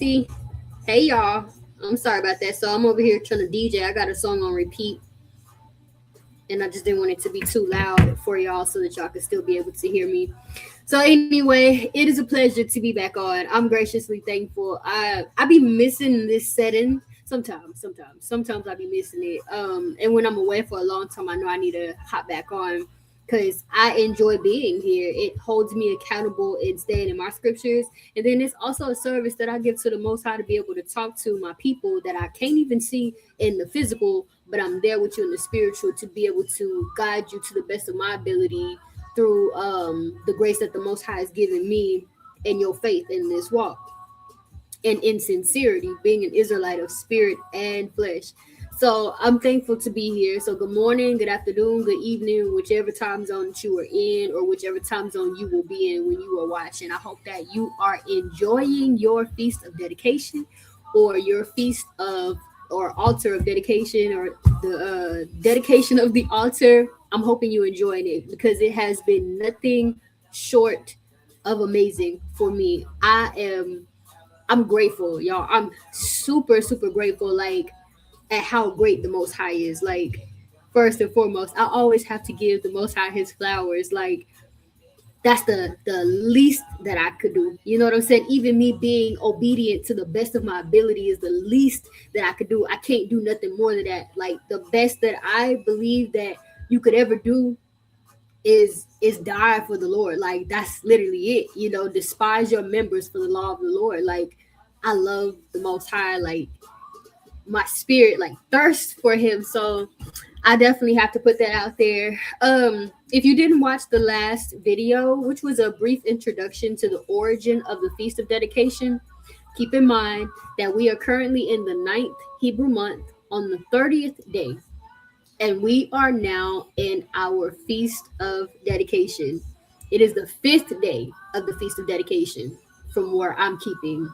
See, hey y'all. I'm sorry about that. So I'm over here trying to DJ. I got a song on repeat, and I just didn't want it to be too loud for y'all so that y'all could still be able to hear me. So anyway, it is a pleasure to be back on. I'm graciously thankful. I be missing this setting sometimes I be missing it. And when I'm away for a long time, I know I need to hop back on because I enjoy being here. It holds me accountable in staying in my scriptures, and then it's also a service that I give to the Most High to be able to talk to my people that I can't even see in the physical, but I'm there with you in the spiritual to be able to guide you to the best of my ability through the grace that the Most High has given me and your faith in this walk and in sincerity, being an Israelite of spirit and flesh. So I'm thankful to be here. So good morning, good afternoon, good evening, whichever time zone that you are in, or whichever time zone you will be in when you are watching. I hope that you are enjoying your feast of dedication, or your feast of or altar of dedication, or the dedication of the altar. I'm hoping you enjoying it because it has been nothing short of amazing for me. I'm grateful, y'all. I'm super, super grateful, like, at how great the Most High is. Like, first and foremost, I always have to give the Most High his flowers. Like, that's the least that I could do. You know what I'm saying? Even me being obedient to the best of my ability is the least that I could do. I can't do nothing more than that. Like, the best that I believe that you could ever do is die for the Lord. Like, that's literally it. Despise your members for the law of the Lord. Like, I love the Most High. Like, my spirit like thirsts for him. So I definitely have to put that out there. If you didn't watch the last video, which was a brief introduction to the origin of the Feast of Dedication, keep in mind that we are currently in the 9th Hebrew month on the 30th day, and we are now in our Feast of Dedication. It is the 5th day of the Feast of Dedication from where I'm keeping.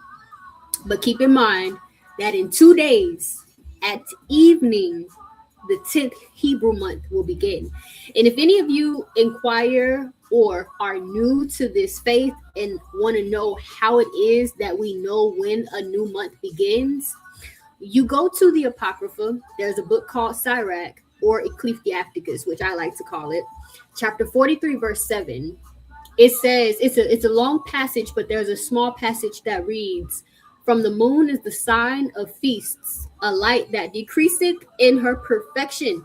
But keep in mind that in 2 days at evening, the 10th Hebrew month will begin. And if any of you inquire or are new to this faith and want to know how it is that we know when a new month begins, you go to the Apocrypha. There's a book called Sirach, or Ecclesiasticus, which I like to call it, chapter 43, verse 7. It says, it's a long passage, but there's a small passage that reads, "From the moon is the sign of feasts, a light that decreaseth in her perfection."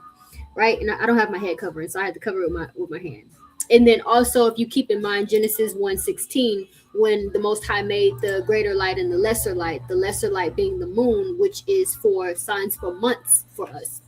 Right? And I don't have my head covering, so I had to cover it with my hand. And then also, if you keep in mind Genesis 1:16, when the Most High made the greater light and the lesser light being the moon, which is for signs for months for us.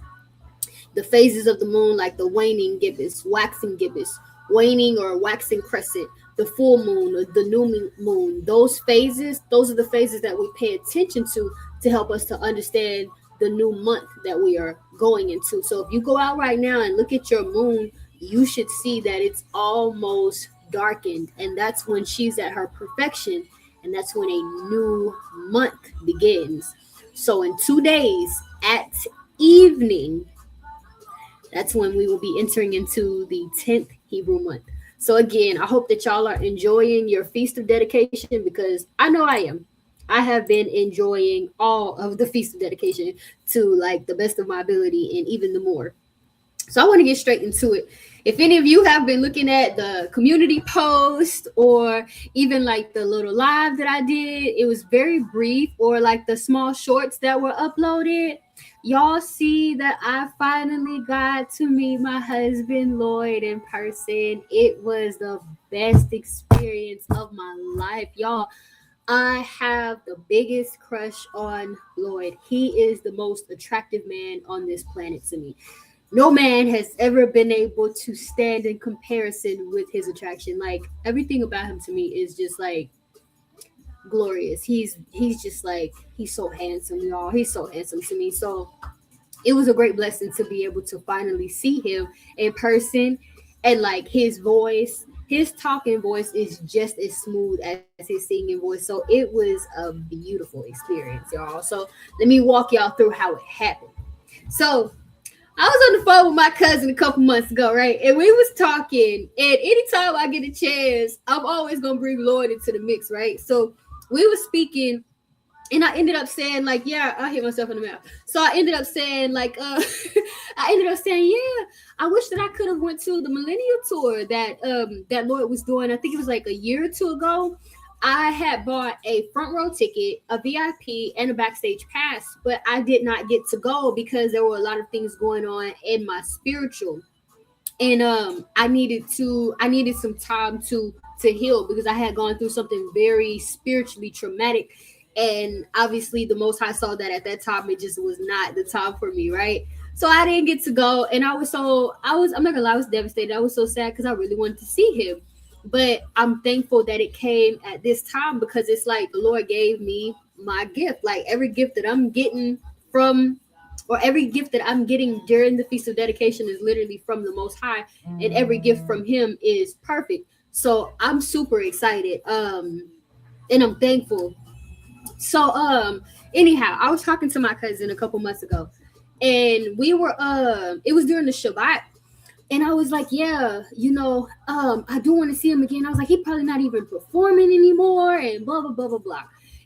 The phases of the moon, like the waning gibbous, waxing gibbous, waning or waxing crescent, the full moon or the new moon, those are the phases that we pay attention to help us to understand the new month that we are going into. So if you go out right now and look at your moon, you should see that it's almost darkened, and that's when she's at her perfection, and that's when a new month begins. So in 2 days at evening, that's when we will be entering into the 10th Hebrew month. So again, I hope that y'all are enjoying your Feast of Dedication, because I know I am. I have been enjoying all of the Feast of Dedication to like the best of my ability and even the more. So I want to get straight into it. If any of you have been looking at the community post or even like the little live that I did, it was very brief, or like the small shorts that were uploaded. Y'all see that I finally got to meet my husband Lloyd in person. It was the best experience of my life, y'all. I have the biggest crush on Lloyd. He is the most attractive man on this planet to me. No man has ever been able to stand in comparison with his attraction. Like, everything about him to me is just like glorious. He's just like, he's so handsome, y'all. He's so handsome to me. So it was a great blessing to be able to finally see him in person, and like his talking voice is just as smooth as his singing voice. So it was a beautiful experience, y'all. So let me walk y'all through how it happened. So I was on the phone with my cousin a couple months ago, right? And we was talking. And anytime I get a chance, I'm always gonna bring Lloyd into the mix, right? So we were speaking And I ended up saying like, yeah, I hit myself in the mouth. So I ended up saying like, I ended up saying, yeah, I wish that I could have went to the Millennial Tour that Lloyd was doing. I think it was like a year or two ago. I had bought a front row ticket, a VIP, and a backstage pass, but I did not get to go because there were a lot of things going on in my spiritual, and I needed some time to heal because I had gone through something very spiritually traumatic, and obviously the Most High saw that at that time it just was not the time for me, right? So I didn't get to go, and I'm not gonna lie, I was devastated. I was so sad because I really wanted to see him, but I'm thankful that it came at this time because it's like the Lord gave me my gift. Like every gift that I'm getting from, or every gift that I'm getting during the Feast of Dedication is literally from the Most High, and every gift from Him is perfect. So I'm super excited, and I'm thankful. So anyhow, I was talking to my cousin a couple months ago, and we were it was during the Shabbat, and I was like, yeah, I do want to see him again. I was like, he probably not even performing anymore, and blah blah blah blah blah.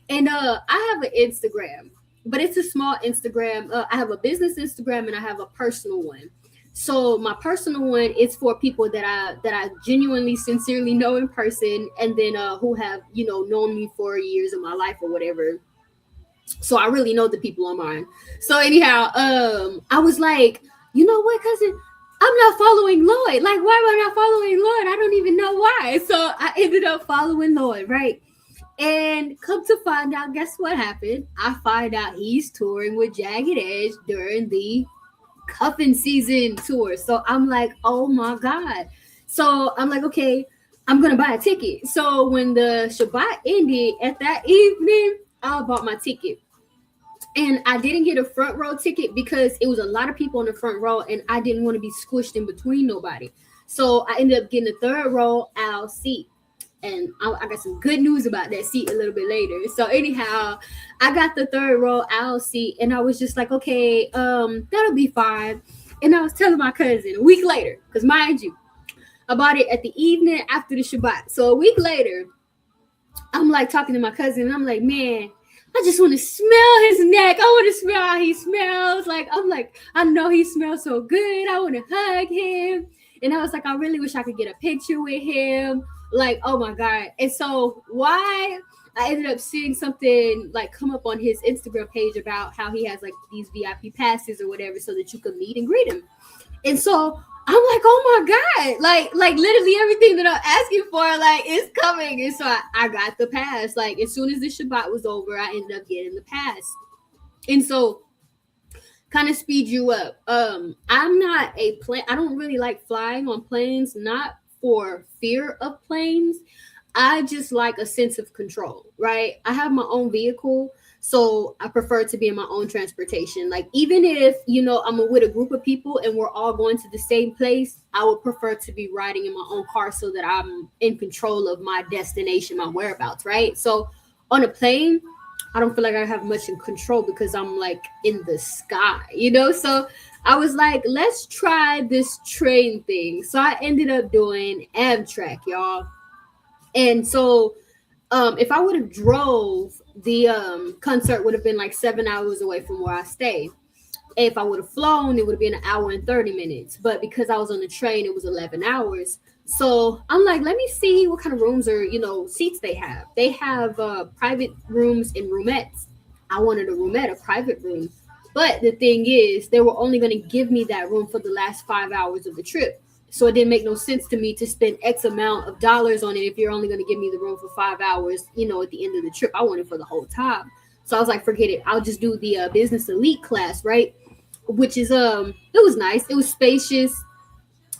And I have an Instagram, but it's a small Instagram. I have a business Instagram and I have a personal one. So my personal one is for people that I genuinely, sincerely know in person, and then who have known me for years of my life or whatever. So I really know the people on mine. So anyhow, I was like, you know what, cousin? I'm not following Lloyd. Like, why am I not following Lloyd? I don't even know why. So I ended up following Lloyd, right? And come to find out, guess what happened? I find out he's touring with Jagged Edge during the cuffing season tour. So I'm like, oh my God. So I'm like, okay, I'm gonna buy a ticket. So when the Shabbat ended at that evening, I bought my ticket. And I didn't get a front row ticket because it was a lot of people in the front row and I didn't want to be squished in between nobody. So I ended up getting a third row aisle seat. And I got some good news about that seat a little bit later. So anyhow, I got the third row aisle seat and I was just like, okay, that'll be fine. And I was telling my cousin a week later, because mind you, I bought it at the evening after the Shabbat. So a week later, I'm like talking to my cousin and I'm like, man, I just want to smell his neck. I want to smell how he smells. Like, I'm like, I know he smells so good. I want to hug him. And I was like, I really wish I could get a picture with him. Like, oh my God. And so why I ended up seeing something like come up on his Instagram page about how he has like these VIP passes or whatever so that you could meet and greet him. And so I'm like, oh my God, like literally everything that I'm asking for, like, is coming. And so I got the pass. Like, as soon as the Shabbat was over, I ended up getting the pass. And so kind of speed you up. I'm not a plane. I don't really like flying on planes, not for fear of planes. I just like a sense of control, right? I have my own vehicle. So I prefer to be in my own transportation. Like, even if, I'm with a group of people and we're all going to the same place, I would prefer to be riding in my own car so that I'm in control of my destination, my whereabouts, right? So on a plane, I don't feel like I have much in control because I'm like in the sky, So I was like, let's try this train thing. So I ended up doing Amtrak, y'all. And so if I would have drove, the concert would have been like 7 hours away from where I stay. If I would have flown, it would have been an hour and 30 minutes. But because I was on the train, it was 11 hours. So I'm like, let me see what kind of rooms or, seats they have. They have private rooms and roomettes. I wanted a roomette, a private room. But the thing is, they were only going to give me that room for the last 5 hours of the trip. So it didn't make no sense to me to spend X amount of dollars on it if you're only going to give me the room for 5 hours, at the end of the trip. I want it for the whole time. So I was like, forget it. I'll just do the business elite class, right? Which is, it was nice. It was spacious.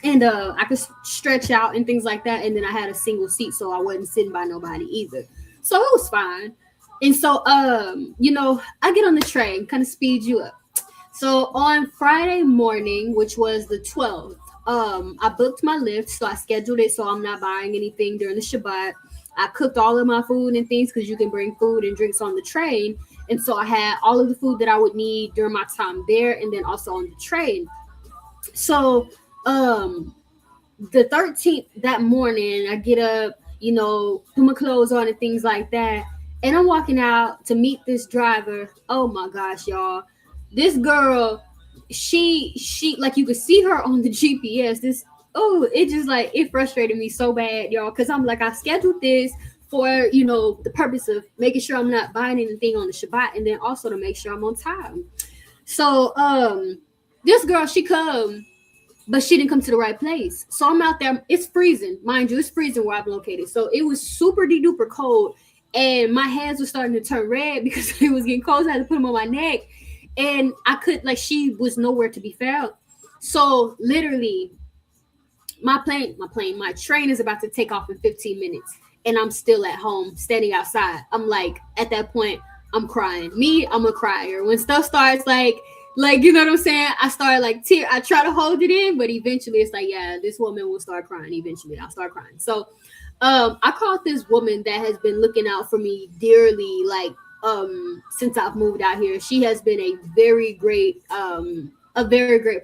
And I could stretch out and things like that. And then I had a single seat, so I wasn't sitting by nobody either. So it was fine. And so, I get on the train, kind of speed you up. So on Friday morning, which was the 12th, I booked my Lyft, so I scheduled it so I'm not buying anything during the Shabbat. I cooked all of my food and things because you can bring food and drinks on the train. And so I had all of the food that I would need during my time there and then also on the train. So the 13th that morning, I get up, put my clothes on and things like that. And I'm walking out to meet this driver. Oh my gosh, y'all. This girl, she like you could see her on the GPS. This it just like it frustrated me so bad, y'all, because I'm like, I scheduled this for the purpose of making sure I'm not buying anything on the Shabbat, and then also to make sure I'm on time. So this girl, she come, but she didn't come to the right place. So I'm out there. It's freezing, mind you. It's freezing where I'm located. So it was super duper cold, and my hands were starting to turn red because it was getting cold. So I had to put them on my neck, and I could like she was nowhere to be found. So literally, my train is about to take off in 15 minutes, and I'm still at home standing outside. I'm like, at that point, I'm crying. Me, I'm a crier. When stuff starts like you know what I'm saying, I start like tear. I try to hold it in, but eventually it's like, yeah, this woman will start crying. Eventually I'll start crying. So I called this woman that has been looking out for me dearly, like since I've moved out here. She has been a very great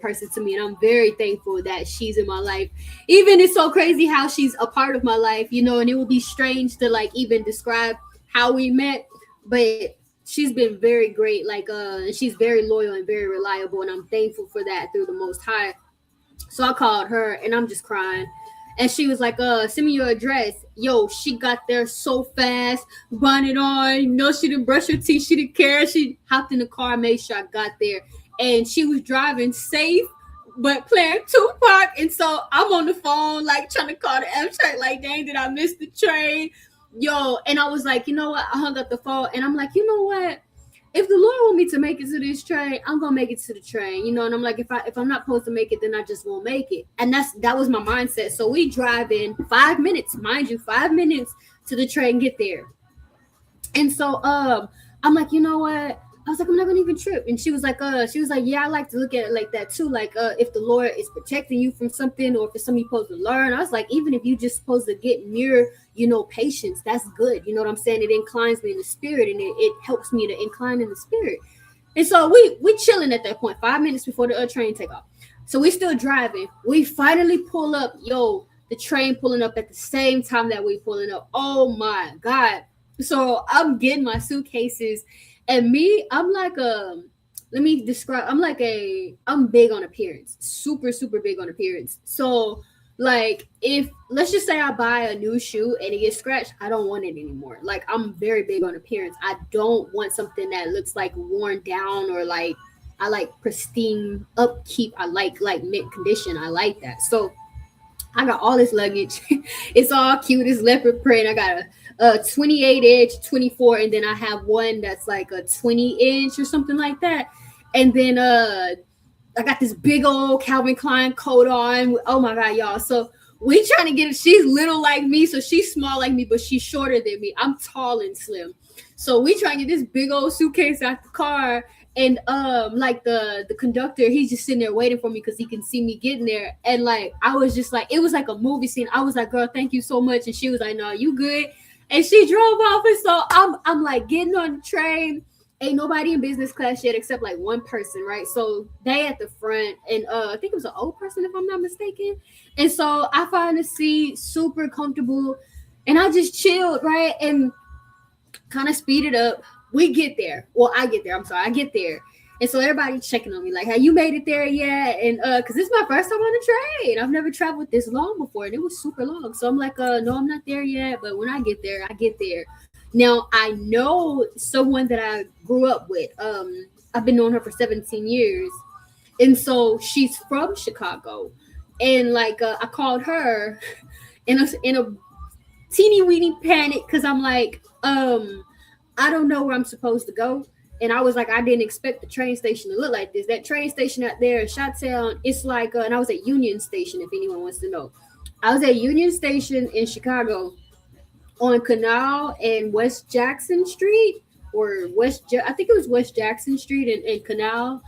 person to me, and I'm very thankful that she's in my life. Even it's so crazy how she's a part of my life, and it would be strange to like even describe how we met, but she's been very great, like she's very loyal and very reliable, and I'm thankful for that through the Most High. So I called her, and I'm just crying. And she was like, send me your address. Yo, she got there so fast, bonnet on, she didn't brush her teeth, she didn't care. She hopped in the car, made sure I got there. And she was driving safe, but playing Tupac. And so I'm on the phone, like trying to call the Amtrak, like, dang, did I miss the train? Yo, and I was like, you know what? I hung up the phone, and I'm like, you know what? If the Lord want me to make it to this train, I'm gonna make it to the train, And I'm like, if I'm not supposed to make it, then I just won't make it. And that was my mindset. So we drive in 5 minutes, mind you, 5 minutes to the train, get there. And so I'm like, you know what? I was like, I'm not gonna even trip. And she was like, yeah, I like to look at it like that too. Like, if the Lord is protecting you from something, or if it's something you're supposed to learn. I was like, even if you just supposed to get near, patience, that's good. You know what I'm saying? It inclines me in the spirit, and it helps me to incline in the spirit. And so we chilling at that point, 5 minutes before the train take off. So we still driving. We finally pull up. Yo, the train pulling up at the same time that we pulling up. Oh my God. So I'm getting my suitcases, and me, I'm like let me describe. I'm big on appearance, super super big on appearance. So like, if let's just say I buy a new shoe and it gets scratched, I don't want it anymore. Like, I'm very big on appearance. I don't want something that looks like worn down, or like, I like pristine upkeep. I like mint condition. I like that. So I got all this luggage. It's all cute. It's leopard print. I got a 28 inch, 24, and then I have one that's like a 20 inch or something like that. And then I got this big old Calvin Klein coat on. Oh my God, y'all. So we trying to get it. She's little like me, so she's small like me, but she's shorter than me. I'm tall and slim. So we trying to get this big old suitcase out the car. And like the conductor, he's just sitting there waiting for me because he can see me getting there. And like, I was just like, it was like a movie scene. I was like, girl, thank you so much. And she was like, no, you good. And she drove off. And so I'm like getting on the train. Ain't nobody in business class yet except like one person, right? So they at the front, and I think it was an old person, if I'm not mistaken. And so I find the seat super comfortable, and I just chilled, right? And kind of speeded up. We get there. Well, I get there. I'm sorry, I get there. And so everybody checking on me, like, have you made it there yet? And because this is my first time on the train. I've never traveled this long before, and it was super long. So I'm like, no, I'm not there yet. But when I get there, I get there. Now, I know someone that I grew up with. I've been knowing her for 17 years. And so she's from Chicago. And like, I called her in a teeny weeny panic, because I'm like, I don't know where I'm supposed to go. And I was like, I didn't expect the train station to look like this. That train station out there in Chi-Town, it's like, and I was at Union Station, if anyone wants to know. I was at Union Station in Chicago, on Canal and West Jackson Street, or I think it was West Jackson Street and Canal.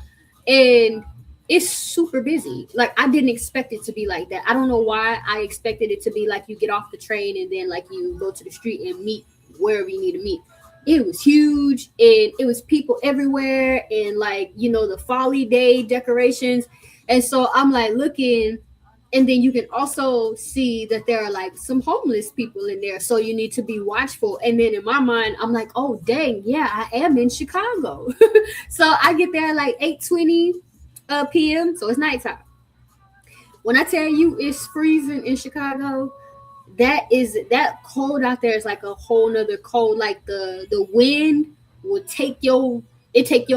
And it's super busy. Like, I didn't expect it to be like that. I don't know why. I expected it to be like you get off the train and then like you go to the street and meet wherever you need to meet. It was huge, and it was people everywhere, and like, the Folly Day decorations. And so I'm like looking, And then you can also see that there are like some homeless people in there, so you need to be watchful. And then in my mind, I'm like, oh dang, yeah, I am in Chicago. So I get there like 8:20 p.m. So it's nighttime. When I tell you it's freezing in Chicago, that cold out there is like a whole nother cold. Like the wind will take your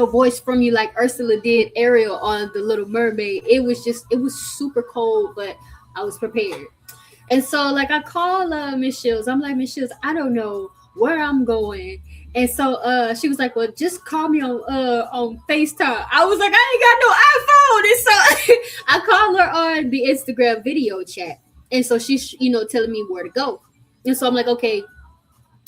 voice from you, like Ursula did Ariel on the Little Mermaid. It was super cold, but I was prepared. And so like I call Miss Shields. I'm like, Miss Shields, I don't know where I'm going. And so she was like, well, just call me on FaceTime. I was like, I ain't got no iPhone. And so I called her on the Instagram video chat. And so she's, telling me where to go. And so I'm like, okay.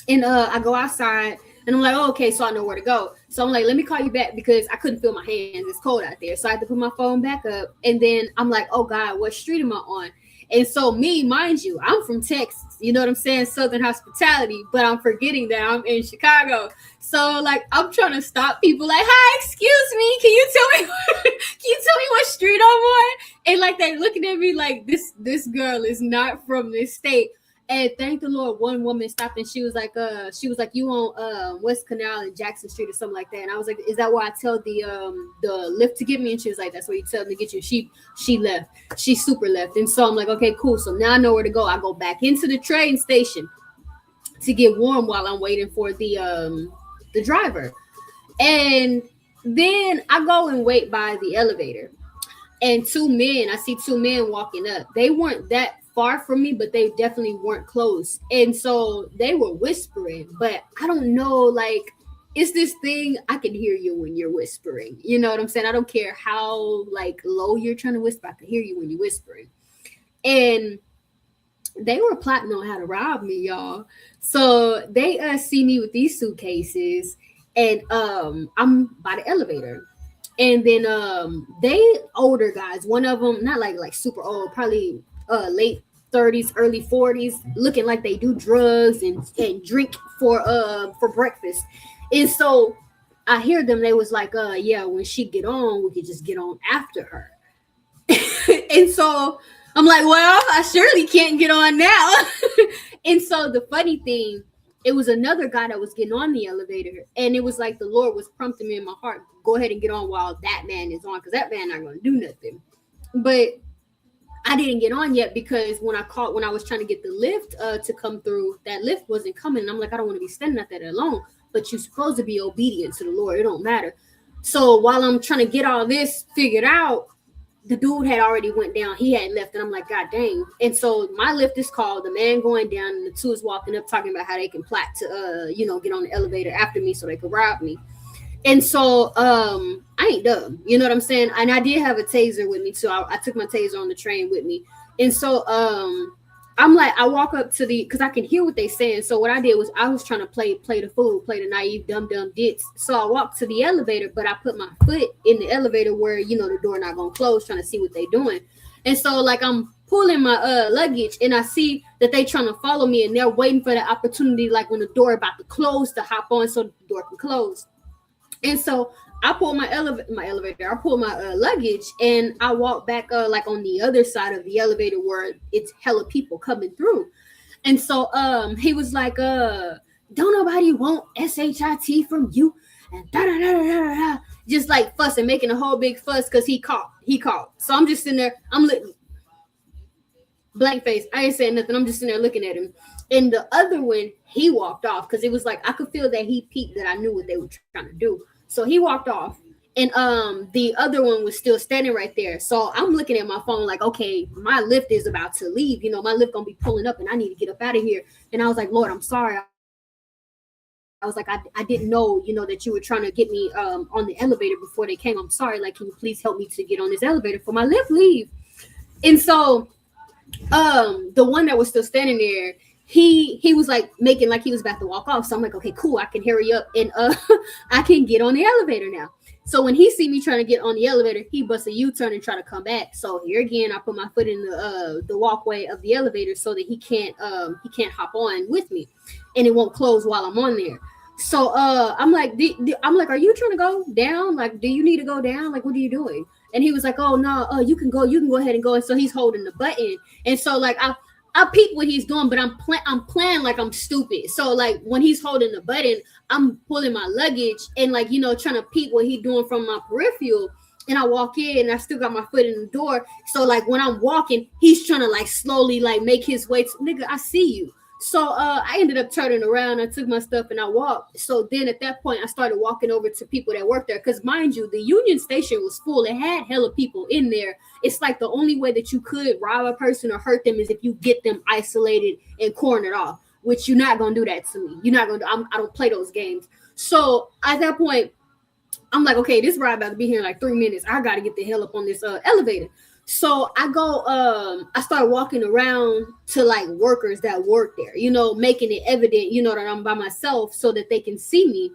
And I go outside and I'm like, oh, okay, so I know where to go. So I'm like, let me call you back because I couldn't feel my hands. It's cold out there. So I had to put my phone back up. And then I'm like, oh God, what street am I on? And so me, mind you, I'm from Texas, you know what I'm saying? Southern hospitality, but I'm forgetting that I'm in Chicago. So like, I'm trying to stop people like, hi, excuse me. Can you tell me what street I'm on? And like, they're looking at me like this girl is not from this state. And thank the Lord, one woman stopped and she was like, you on West Canal and Jackson Street or something like that. And I was like, is that where I tell the lift to get me? And she was like, that's where you tell them to get you. She left. She super left. And so I'm like, okay, cool. So now I know where to go. I go back into the train station to get warm while I'm waiting for the driver. And then I go and wait by the elevator. And I see two men walking up. They weren't that far from me, but they definitely weren't close. And so they were whispering, but I don't know, like, it's this thing, I can hear you when you're whispering. You know what I'm saying? I don't care how like low you're trying to whisper, I can hear you when you're whispering. And they were plotting on how to rob me, y'all. So they see me with these suitcases, and I'm by the elevator. And then they older guys, one of them, not like super old, probably late 30s, early 40s, looking like they do drugs and drink for breakfast. And so I hear them, they was like, yeah, when she get on, we could just get on after her. And so I'm like, well, I surely can't get on now. And so the funny thing, it was another guy that was getting on the elevator, and it was like the Lord was prompting me in my heart, go ahead and get on while that man is on, because that man not going to do nothing. But I didn't get on yet because when I was trying to get the lift to come through, that lift wasn't coming. And I'm like, I don't want to be standing out there alone, but you're supposed to be obedient to the Lord. It don't matter. So while I'm trying to get all this figured out, the dude had already went down. He had left, and I'm like, God dang. And so my lift is called, the man going down, and the two is walking up talking about how they can plot to get on the elevator after me so they could rob me. And so I ain't dumb, you know what I'm saying? And I did have a taser with me too. I took my taser on the train with me. And so I'm like, I walk up to because I can hear what they saying. So what I did was I was trying to play the fool, play the naive dumb ditz. So I walked to the elevator, but I put my foot in the elevator where the door not gonna close, trying to see what they doing. And so like I'm pulling my luggage, and I see that they trying to follow me, and they're waiting for the opportunity, like when the door about to close, to hop on so the door can close. And so I pulled my elevator. I pulled my luggage, and I walked back like on the other side of the elevator where it's hella people coming through. And so he was like, don't nobody want SHIT from you, and da da da da da, just like fussing, making a whole big fuss because he called. So I'm just sitting there, I'm blank face. I ain't saying nothing. I'm just sitting there looking at him. And the other one, he walked off because it was like I could feel that he peeped that I knew what they were trying to do. So he walked off, and the other one was still standing right there. So I'm looking at my phone like, okay, my lift is about to leave. My lift gonna be pulling up, and I need to get up out of here. And I was like, Lord, I'm sorry. I was like, I didn't know, that you were trying to get me on the elevator before they came. I'm sorry. Like, can you please help me to get on this elevator for my lift leave? And so the one that was still standing there, he was like making like he was about to walk off. So I'm like, okay, cool, I can hurry up and I can get on the elevator now. So when he see me trying to get on the elevator, he busts a U-turn and try to come back. So here again, I put my foot in the walkway of the elevator so that he can't hop on with me, and it won't close while I'm on there. So I'm like, I'm like, are you trying to go down? Like, do you need to go down? Like, what are you doing? And he was like, oh no, you can go ahead and go. And so he's holding the button. And so like I peep what he's doing, but I'm playing like I'm stupid. So like when he's holding the button, I'm pulling my luggage and like, trying to peep what he's doing from my peripheral. And I walk in and I still got my foot in the door. So like when I'm walking, he's trying to like slowly like make his way to, nigga, I see you. So I ended up turning around. I took my stuff and I walked. So then at that point, I started walking over to people that worked there. Because mind you, the Union Station was full. It had hella people in there. It's like the only way that you could rob a person or hurt them is if you get them isolated and cornered off. Which you're not gonna do that to me. You're not gonna. I don't play those games. So at that point, I'm like, okay, this ride about to be here in like 3 minutes. I gotta get the hell up on this elevator. So I go, I start walking around to like workers that work there, making it evident, that I'm by myself so that they can see me.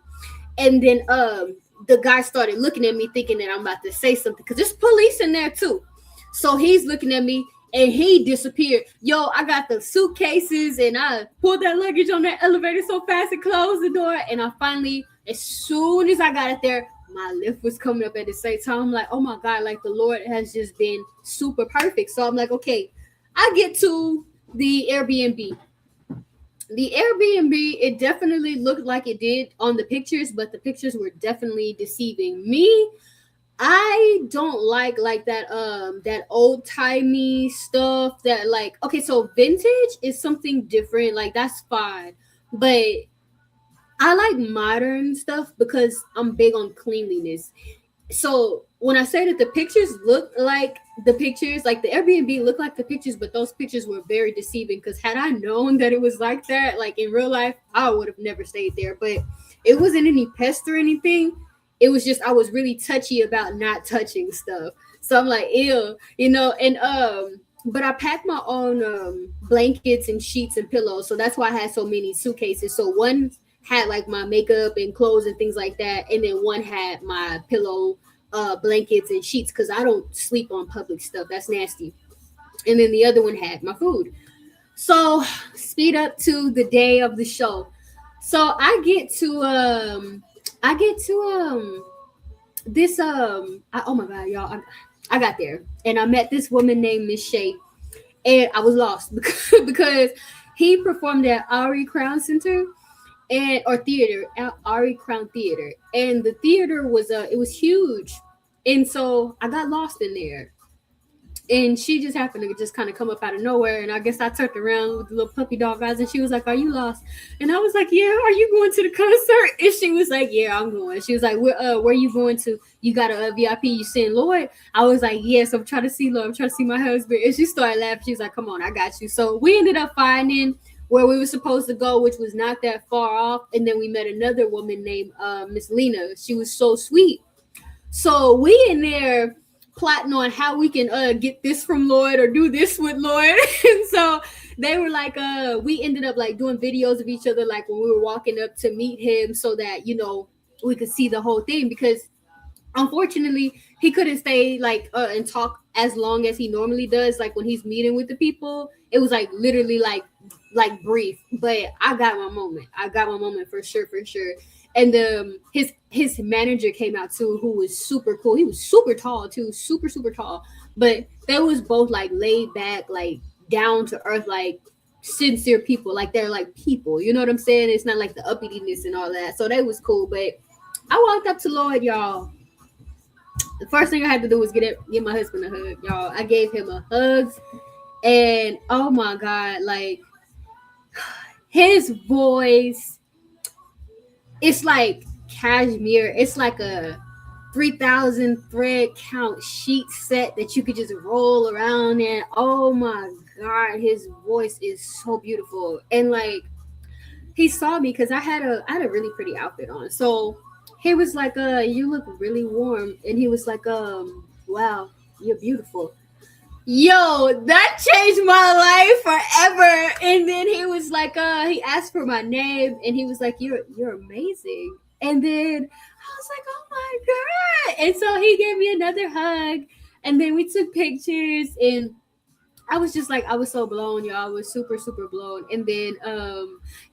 And then the guy started looking at me thinking that I'm about to say something because there's police in there too. So he's looking at me and he disappeared. Yo, I got the suitcases and I pulled that luggage on that elevator so fast and closed the door. And I finally, as soon as I got it there, my lift was coming up at the same time. I'm like, oh my God, like the Lord has just been super perfect. So I'm like, okay, I get to the Airbnb. The Airbnb, it definitely looked like it did on the pictures, but the pictures were definitely deceiving me. I don't like that old timey stuff that like okay, so vintage is something different, like that's fine. But I like modern stuff because I'm big on cleanliness. So when I say that the pictures look like the pictures, like the Airbnb looked like the pictures, but those pictures were very deceiving because had I known that it was like that, like in real life, I would have never stayed there. But it wasn't any pest or anything. It was just I was really touchy about not touching stuff. So I'm like, ew, and but I packed my own blankets and sheets and pillows. So that's why I had so many suitcases. So one had like my makeup and clothes and things like that, and then one had my pillow, blankets and sheets because I don't sleep on public stuff. That's nasty. And then the other one had my food. So speed up to the day of the show. So I get to this oh my God, y'all, I got there and I met this woman named Miss Shay, and I was lost because he performed at Ari Crown Center and or theater at Ari Crown Theater, and the theater was it was huge, and so I got lost in there. And she just happened to just kind of come up out of nowhere, and I guess I turned around with the little puppy dog eyes, and she was like, "Are you lost?" And I was like, "Yeah, are you going to the concert?" And she was like, "Yeah, I'm going." She was like, where are you going to? You got a VIP? You seeing Lloyd?" I was like, "Yes, I'm trying to see Lloyd. I'm trying to see my husband." And she started laughing. She was like, "Come on, I got you." So we ended up finding where we were supposed to go, which was not that far off. And then we met another woman named Miss Lena. She was so sweet. So we in there plotting on how we can get this from Lloyd or do this with Lloyd. And so they were like, we ended up like doing videos of each other like when we were walking up to meet him so that, we could see the whole thing because unfortunately he couldn't stay like and talk as long as he normally does like when he's meeting with the people. It was like literally like brief, but I got my moment for sure, for sure. And his manager came out too, who was super cool. He was super tall too, super tall, but they was both like laid back, like down to earth, like sincere people. Like they're like people, you know what I'm saying? It's not like the uppityness and all that. So that was cool. But I walked up to Lloyd, y'all. The first thing I had to do was give my husband a hug, y'all. I gave him a hug, and oh my God, like his voice, it's like cashmere. It's like a 3,000 thread count sheet set that you could just roll around in. Oh my God, his voice is so beautiful. And like he saw me because I had a really pretty outfit on. So he was like, you look really warm. And he was like, wow, you're beautiful. Yo, that changed my life forever. And then he was like, he asked for my name and he was like, you're amazing. And then I was like, oh my God. And so he gave me another hug. And then we took pictures, and I was just like, I was so blown, y'all. I was super, super blown. And then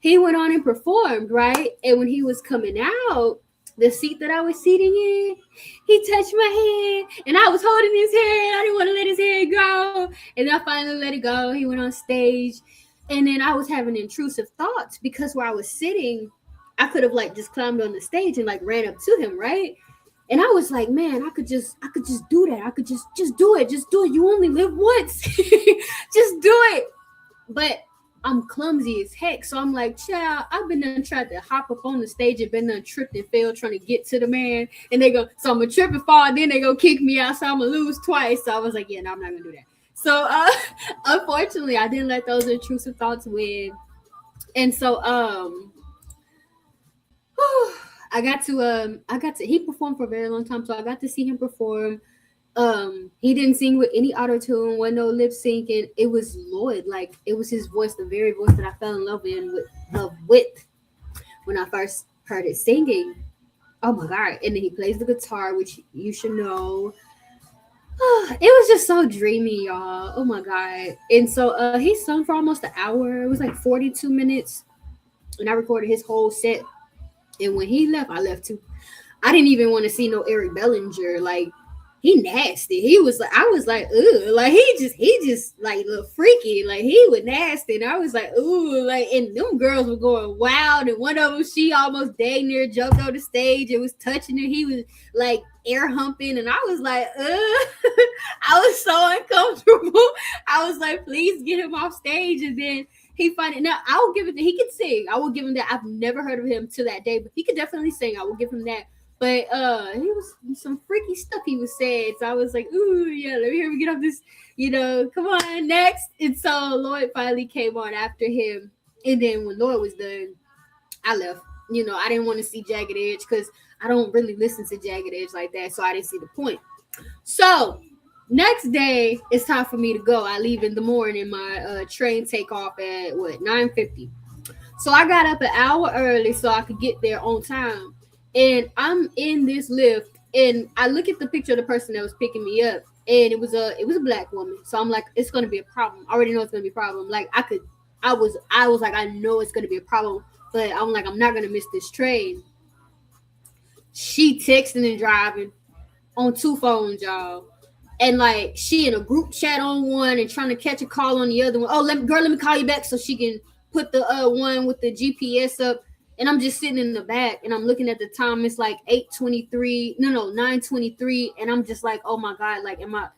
he went on and performed, right? And when he was coming out, the seat that I was sitting in, he touched my head and I was holding his hair. I didn't want to let his hair go. And I finally let it go. He went on stage. And then I was having intrusive thoughts because where I was sitting, I could have like just climbed on the stage and like ran up to him, right? And I was like, man, I could just do that. I could just do it. Just do it. You only live once. Just do it. But I'm clumsy as heck. So I'm like, child, I've been done tried to hop up on the stage and been done tripped and failed trying to get to the man. And they go, so I'm gonna trip and fall, then they go kick me out, so I'm gonna lose twice. So I was like, yeah, no, I'm not gonna do that. So unfortunately I didn't let those intrusive thoughts win. And so I got to he performed for a very long time, so I got to see him perform. He didn't sing with any auto tune, wasn't no lip syncing. It was Lloyd, like it was his voice, the very voice that I fell in love with when I first heard it singing. Oh my god! And then he plays the guitar, which you should know. It was just so dreamy, y'all. Oh my god! And so he sung for almost an hour. It was like 42 minutes, and I recorded his whole set. And when he left, I left too. I didn't even want to see no Eric Bellinger. Like he nasty. He was like, I was like, ooh, like he just like little freaky. Like he was nasty, and I was like, ooh, like, and them girls were going wild. And one of them, she almost dang near jumped on the stage and was touching her. He was like air humping, and I was like, I was so uncomfortable. I was like, please get him off stage, and then he find it now. I will give it that he can sing. I will give him that. I've never heard of him to that day, but he could definitely sing. I will give him that. But he was some freaky stuff he was saying. So I was like, ooh, yeah, let me hear me get off this, come on, next. And so Lloyd finally came on after him. And then when Lloyd was done, I left. I didn't want to see Jagged Edge because I don't really listen to Jagged Edge like that. So I didn't see the point. So next day, it's time for me to go. I leave in the morning. My train take off at what 9:50. So I got up an hour early so I could get there on time. And I'm in this lift, and I look at the picture of the person that was picking me up, and it was a black woman. So I'm like, it's gonna be a problem. I already know it's gonna be a problem. Like I was like, I know it's gonna be a problem, but I'm like, I'm not gonna miss this train. She texting and driving on two phones, y'all. And like she in a group chat on one and trying to catch a call on the other one. Oh, let me call you back so she can put the one with the GPS up. And I'm just sitting in the back and I'm looking at the time. It's like 8:23. No, 9:23. And I'm just like, oh my god, like am I?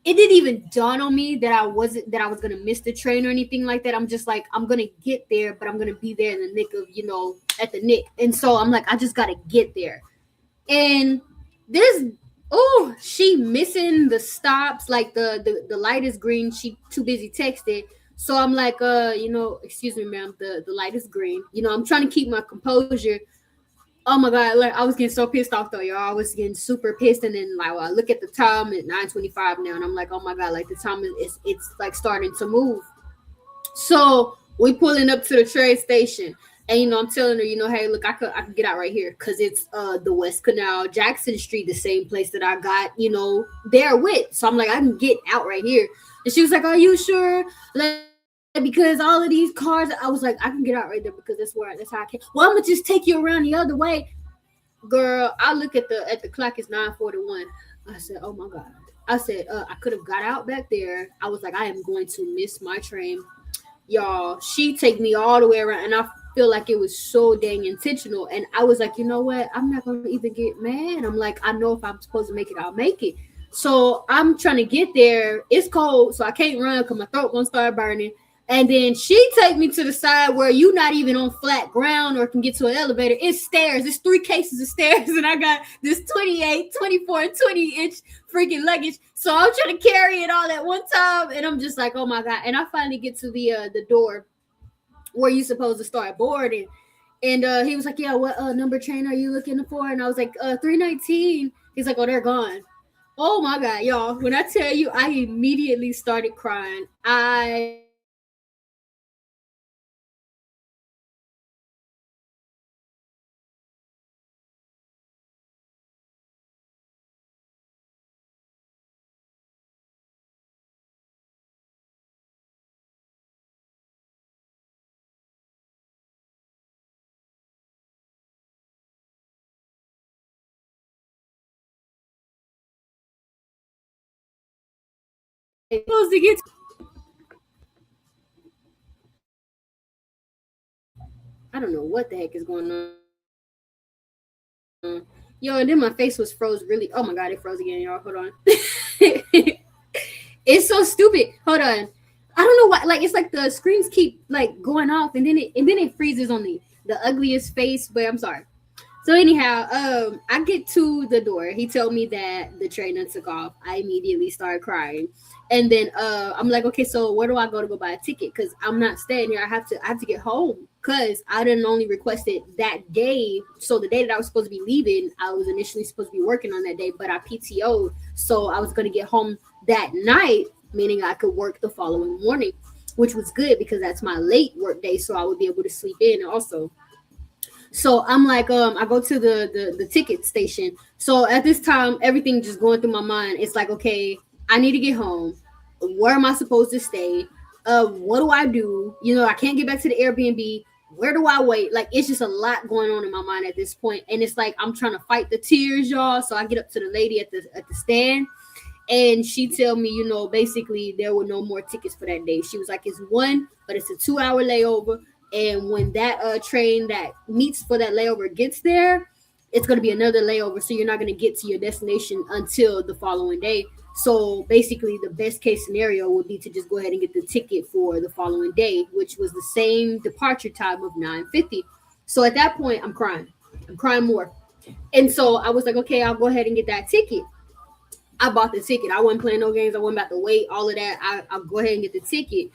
It didn't even dawn on me that I was gonna miss the train or anything like that. I'm just like, I'm gonna get there, but I'm gonna be there in the nick of at the nick. And so I'm like, I just gotta get there. And this she missing the stops, like the light is green, she too busy texting. So I'm like, excuse me ma'am, the light is green. I'm trying to keep my composure. Oh my god, like I was getting so pissed off though, y'all. I was getting super pissed. And then like I look at the time at 9:25 now, and I'm like, oh my god, like the time is it's like starting to move. So we pulling up to the train station, and I'm telling her, hey, look, I could get out right here because it's the West Canal, Jackson Street, the same place that I got there with. So I'm like, I can get out right here. And she was like, are you sure? Like, because all of these cars, I was like, I can get out right there because that's how I can. Well, I'm gonna just take you around the other way, girl. I look at the clock. It's 9:41. I said, oh my god. I said, I could have got out back there. I was like, I am going to miss my train, y'all. She take me all the way around, and I feel like it was so dang intentional. And I was like, you know what, I'm not gonna even get mad. I'm like, I know if I'm supposed to make it, I'll make it. So I'm trying to get there. It's cold, so I can't run because my throat gonna start burning. And then she take me to the side where you not even on flat ground or can get to an elevator. It's stairs. It's 3 cases of stairs, and I got this 28, 24, 20-inch freaking luggage. So I'm trying to carry it all at one time, and I'm just like, oh my god. And I finally get to the door where you supposed to start boarding. And he was like, yeah, what number train are you looking for? And I was like, 319. He's like, oh, they're gone. Oh my god, y'all. When I tell you, I immediately started crying. I supposed to get. I don't know what the heck is going on. Yo, and then my face was froze really. Oh my god, it froze again, y'all. Hold on. It's so stupid. Hold on. I don't know why. Like it's like the screens keep like going off, and then it freezes on the ugliest face. But I'm sorry. So anyhow, I get to the door. He told me that the train took off. I immediately started crying, and then I'm like, okay, so where do I go to go buy a ticket? Because I'm not staying here. I have to get home. Because I didn't only requested that day. So the day that I was supposed to be leaving, I was initially supposed to be working on that day, but I PTO'd. So I was going to get home that night, meaning I could work the following morning, which was good because that's my late work day. So I would be able to sleep in also. So I'm like, I go to the ticket station. So at this time, everything just going through my mind. It's like, okay, I need to get home. Where am I supposed to stay? What do I do? You know, I can't get back to the Airbnb. Where do I wait? Like, it's just a lot going on in my mind at this point. And it's like I'm trying to fight the tears, y'all. So I get up to the lady at the stand, and she tell me, you know, basically there were no more tickets for that day. She was like, it's one, but it's a 2 hour layover. And when that train that meets for that layover gets there, it's going to be another layover. So you're not going to get to your destination until the following day. So basically, the best case scenario would be to just go ahead and get the ticket for the following day, which was the same departure time of 9:50. So at that point, I'm crying. I'm crying more. And so I was like, okay, I'll go ahead and get that ticket. I bought the ticket. I wasn't playing no games. I wasn't about to wait. All of that. I'll go ahead and get the ticket.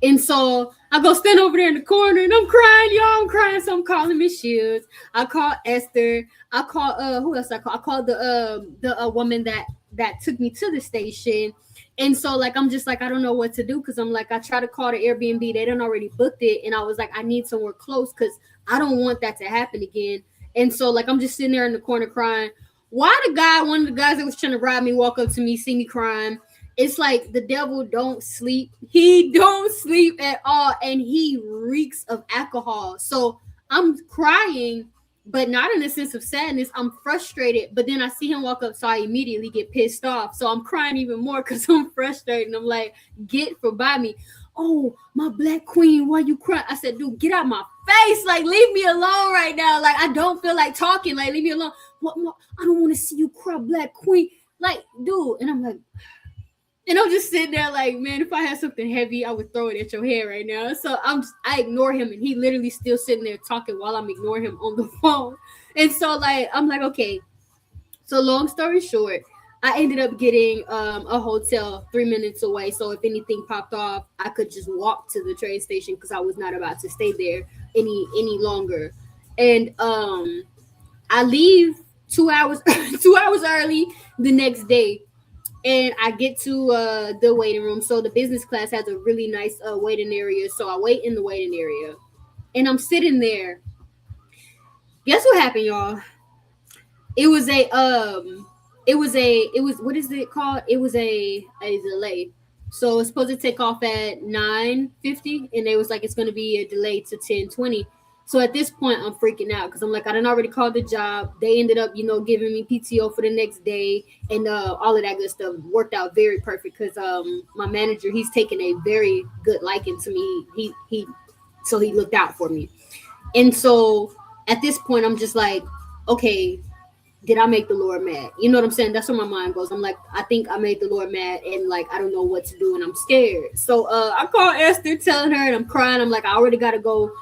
And so I go stand over there in the corner and I'm crying, y'all. I'm crying. So I'm calling Miss Shields. I call Esther. I call who else I call? I called the woman that took me to the station. And so like I'm just like I don't know what to do because I'm like I try to call the Airbnb. They done already booked it. And I was like, I need somewhere close because I don't want that to happen again. And so like I'm just sitting there in the corner crying. Why one of the guys that was trying to rob me, walk up to me, see me crying? It's like the devil don't sleep. He don't sleep at all, and he reeks of alcohol. So I'm crying, but not in a sense of sadness. I'm frustrated, but then I see him walk up, so I immediately get pissed off. So I'm crying even more because I'm frustrated. And I'm like, get for by me. Oh, my black queen, why you crying? I said, dude, get out my face. Like, leave me alone right now. Like, I don't feel like talking. Like, leave me alone. What? I don't want to see you cry, black queen. Like, dude. And I'm like, and I'm just sitting there like, man, if I had something heavy, I would throw it at your head right now. So I ignore him, and he literally still sitting there talking while I'm ignoring him on the phone. And so like I'm like, okay. So long story short, I ended up getting a hotel 3 minutes away. So if anything popped off, I could just walk to the train station because I was not about to stay there any longer. And I leave 2 hours 2 hours early the next day, and I get to the waiting room. So the business class has a really nice waiting area. So I wait in the waiting area, and I'm sitting there. Guess what happened, y'all? It was what is it called? It was a delay. So it's supposed to take off at 9:50, and they was like it's gonna be a delay to 10:20. So at this point, I'm freaking out because I'm like, I done already called the job. They ended up, giving me PTO for the next day, and all of that good stuff worked out very perfect because my manager, he's taken a very good liking to me. So he looked out for me, and so at this point, I'm just like, okay, did I make the Lord mad? You know what I'm saying? That's where my mind goes. I'm like, I think I made the Lord mad, and like I don't know what to do, and I'm scared. So I call Esther, telling her, and I'm crying. I'm like, I already gotta go.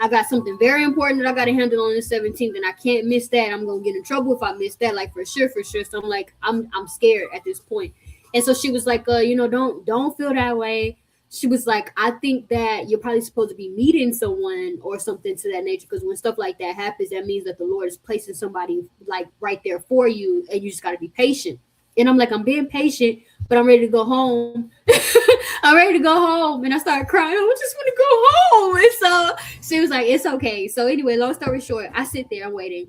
I got something very important that I gotta handle on the 17th, and I can't miss that. I'm gonna get in trouble if I miss that, like for sure. So I'm like, I'm scared at this point. And so she was like, don't feel that way. She was like, I think that you're probably supposed to be meeting someone or something to that nature. Because when stuff like that happens, that means that the Lord is placing somebody like right there for you, and you just got to be patient. And I'm like, I'm being patient, but I'm ready to go home. I'm ready to go home. And I started crying. I just want to go home. And so she was like, it's okay. So anyway, long story short, I sit there, I'm waiting.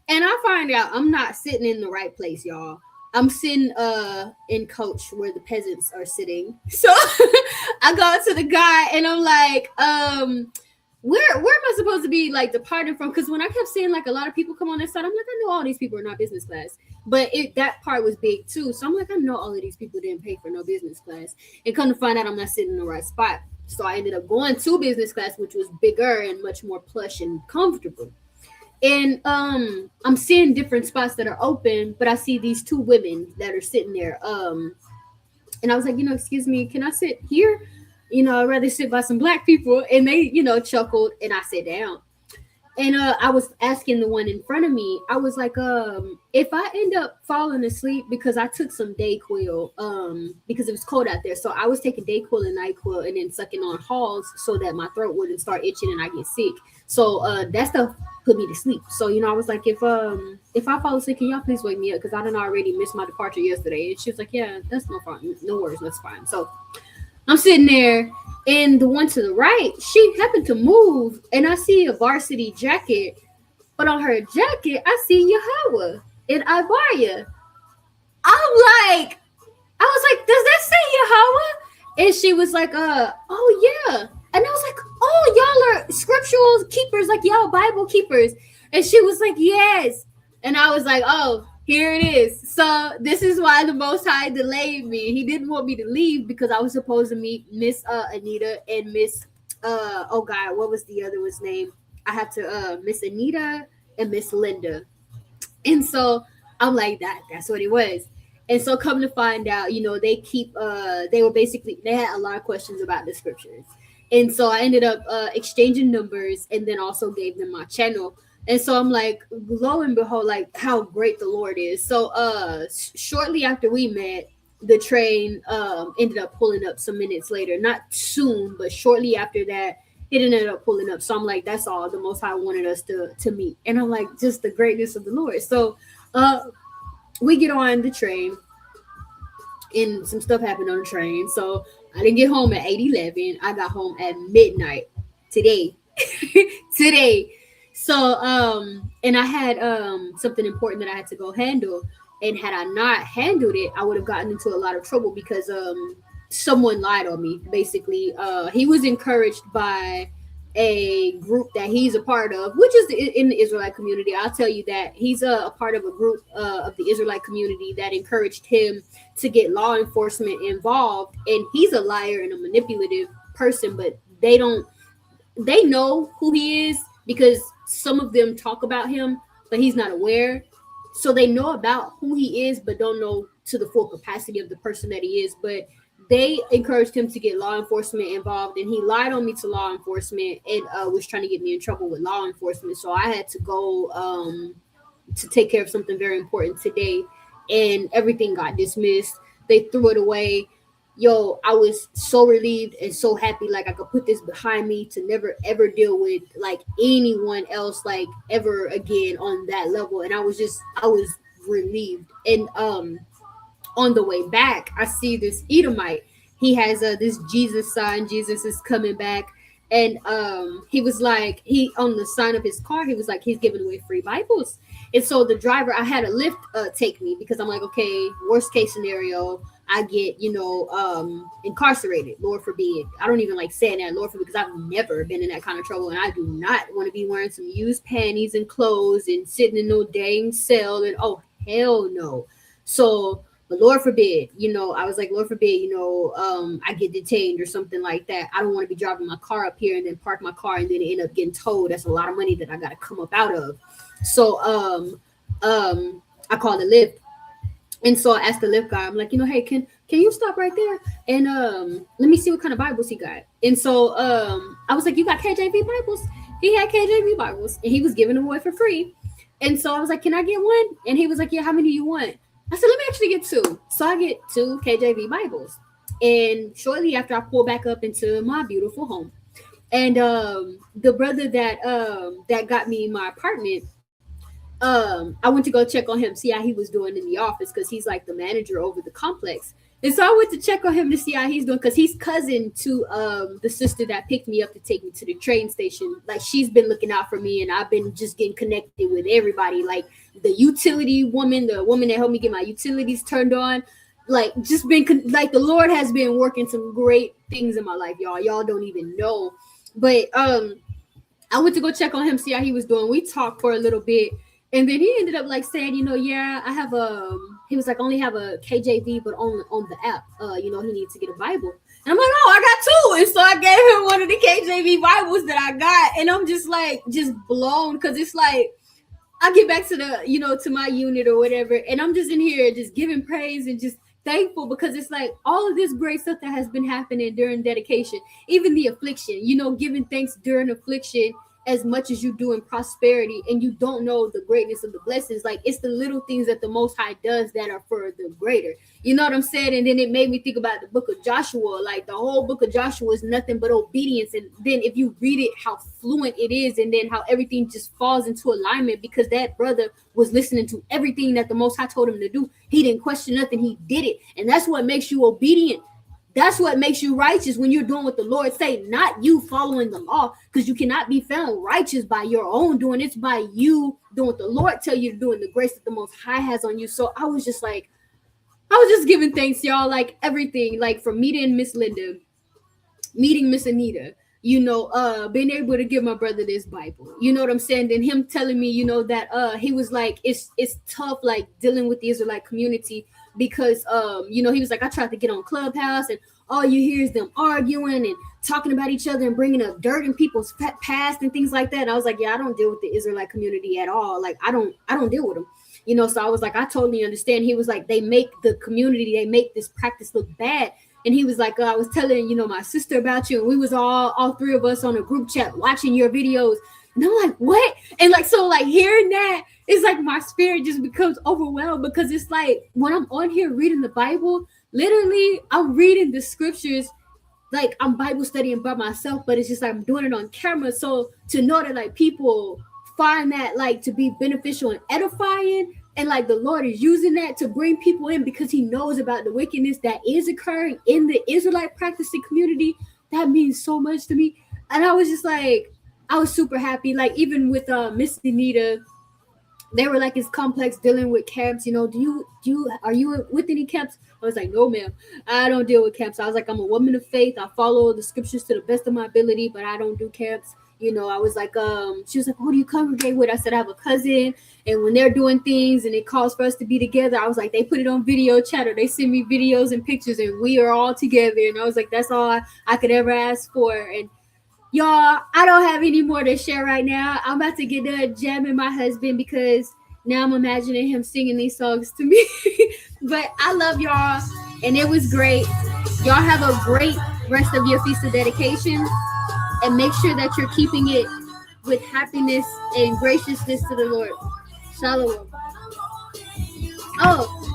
And I find out I'm not sitting in the right place, y'all. I'm sitting in coach where the peasants are sitting. So I go to the guy and I'm like, where am I supposed to be like departing from? Because when I kept seeing like a lot of people come on that side, I'm like, I know all these people are not business class, but that part was big too. So I'm like, I know all of these people didn't pay for no business class, and come to find out, I'm not sitting in the right spot. So I ended up going to business class, which was bigger and much more plush and comfortable. And I'm seeing different spots that are open, but I see these two women that are sitting there. And I was like, excuse me, can I sit here? I'd rather sit by some black people. And they, chuckled, and I sat down. And I was asking the one in front of me, I was like, if I end up falling asleep because I took some Dayquil, because it was cold out there. So I was taking Dayquil and NyQuil and then sucking on Halls so that my throat wouldn't start itching and I get sick. So that stuff put me to sleep. So, I was like, if I fall asleep, can y'all please wake me up? Because I done already missed my departure yesterday. And she was like, yeah, that's no problem. No worries, that's fine. So I'm sitting there, and the one to the right, she happened to move, and I see a varsity jacket, but on her jacket, I see Yahweh and Abaya. I was like, does that say Yahweh? And she was like, oh yeah. And I was like, oh, y'all are scriptural keepers, like y'all Bible keepers. And she was like, yes. And I was like, oh, here it is. So this is why the Most High delayed me. He didn't want me to leave because I was supposed to meet Miss Anita and Miss oh God, what was the other one's name? I have to Miss Anita and Miss Linda. And so I'm like, that's what it was. And so come to find out, they they had a lot of questions about the scriptures. And so I ended up exchanging numbers and then also gave them my channel. And so I'm like, lo and behold, like how great the Lord is. So shortly after we met, the train ended up pulling up some minutes later. Not soon, but shortly after that, it ended up pulling up. So I'm like, that's all the Most High wanted us to meet. And I'm like, just the greatness of the Lord. So we get on the train, and some stuff happened on the train. So I didn't get home at 8:11. I got home at midnight today. Today. So and I had something important that I had to go handle. And had I not handled it, I would have gotten into a lot of trouble because someone lied on me. Basically, he was encouraged by a group that he's a part of, which is in the Israelite community. I'll tell you that he's a part of a group of the Israelite community that encouraged him to get law enforcement involved. And he's a liar and a manipulative person, but they know who he is because some of them talk about him, but he's not aware. So they know about who he is, but don't know to the full capacity of the person that he is. But they encouraged him to get law enforcement involved, and he lied on me to law enforcement and was trying to get me in trouble with law enforcement. So I had to go to take care of something very important today, and everything got dismissed. They threw it away. Yo, I was so relieved and so happy, like I could put this behind me to never ever deal with like anyone else like ever again on that level. And I was relieved. And on the way back, I see this Edomite. He has this Jesus sign. Jesus is coming back. And he was like, he on the sign of his car, he was like, he's giving away free Bibles. And so the driver, I had a Lyft take me because I'm like, okay, worst case scenario, I get, incarcerated, Lord forbid. I don't even like saying that, Lord forbid, because I've never been in that kind of trouble. And I do not want to be wearing some used panties and clothes and sitting in no dang cell. And oh, hell no. So, but Lord forbid, I was like, Lord forbid, I get detained or something like that. I don't want to be driving my car up here and then park my car and then end up getting towed. That's a lot of money that I got to come up out of. So, I called the Lyft. And so I asked the Lyft guy, I'm like, hey, can you stop right there? And let me see what kind of Bibles he got. And so I was like, you got KJV Bibles? He had KJV Bibles and he was giving them away for free. And so I was like, can I get one? And he was like, yeah, how many do you want? I said, let me actually get two. So I get two KJV Bibles. And shortly after, I pull back up into my beautiful home. And the brother that got me my apartment, I went to go check on him, see how he was doing in the office, because he's like the manager over the complex. And so I went to check on him to see how he's doing, because he's cousin to the sister that picked me up to take me to the train station. Like, she's been looking out for me, and I've been just getting connected with everybody. Like the utility woman, the woman that helped me get my utilities turned on. Like, just been like the Lord has been working some great things in my life, y'all. Y'all don't even know. But I went to go check on him, see how he was doing. We talked for a little bit, and then he ended up like saying, yeah, I have a. He was like, only have a KJV, but on the app, he needs to get a Bible. And I'm like, oh, I got two, and so I gave him one of the KJV Bibles that I got, and I'm just like, just blown, because it's like, I get back to the, to my unit or whatever, and I'm just in here just giving praise and just thankful, because it's like all of this great stuff that has been happening during dedication, even the affliction, giving thanks during affliction as much as you do in prosperity, and you don't know the greatness of the blessings. Like, it's the little things that the Most High does that are for the greater. You know what I'm saying? And then it made me think about the book of Joshua. Like, the whole book of Joshua is nothing but obedience. And then if you read it, how fluent it is, and then how everything just falls into alignment, because that brother was listening to everything that the Most High told him to do. He didn't question nothing. He did it. And that's what makes you obedient. That's what makes you righteous, when you're doing what the Lord say, not you following the law, because you cannot be found righteous by your own doing. It's by you doing what the Lord tell you to do, and the grace that the Most High has on you. So I was just giving thanks, y'all, like everything, like from meeting Miss Linda, meeting Miss Anita, being able to give my brother this Bible, you know what I'm saying? And him telling me, that he was like, it's tough, like dealing with the Israelite community, because he was like, I tried to get on Clubhouse, and all you hear is them arguing and talking about each other and bringing up dirt in people's past and things like that. And I was like, yeah, I don't deal with the Israelite community at all. Like, I don't deal with them. So I was like, I totally understand. He was like, they make the community, they make this practice look bad. And he was like, I was telling, my sister about you, and we was all three of us on a group chat watching your videos. And I'm like, what? And like, so like hearing that, it's like my spirit just becomes overwhelmed, because it's like when I'm on here reading the Bible, literally I'm reading the scriptures like I'm Bible studying by myself, but it's just like I'm doing it on camera. So to know that like people find that like to be beneficial and edifying, and like the Lord is using that to bring people in, because he knows about the wickedness that is occurring in the Israelite practicing community, that means so much to me. And I was just like, I was super happy. Like, even with Miss Anita, they were like, it's complex dealing with camps. Are you with any camps? I was like, no, ma'am, I don't deal with camps. I was like, I'm a woman of faith. I follow the scriptures to the best of my ability, but I don't do camps. I was like, she was like, who do you congregate with? I said, I have a cousin, and when they're doing things and it calls for us to be together, I was like, they put it on video chat, or they send me videos and pictures, and we are all together. And I was like, that's all I could ever ask for. And y'all, I don't have any more to share right now. I'm about to get done jamming my husband, because now I'm imagining him singing these songs to me. But I love y'all, and it was great. Y'all have a great rest of your Feast of Dedication, and make sure that you're keeping it with happiness and graciousness to the Lord. Shalom. Oh,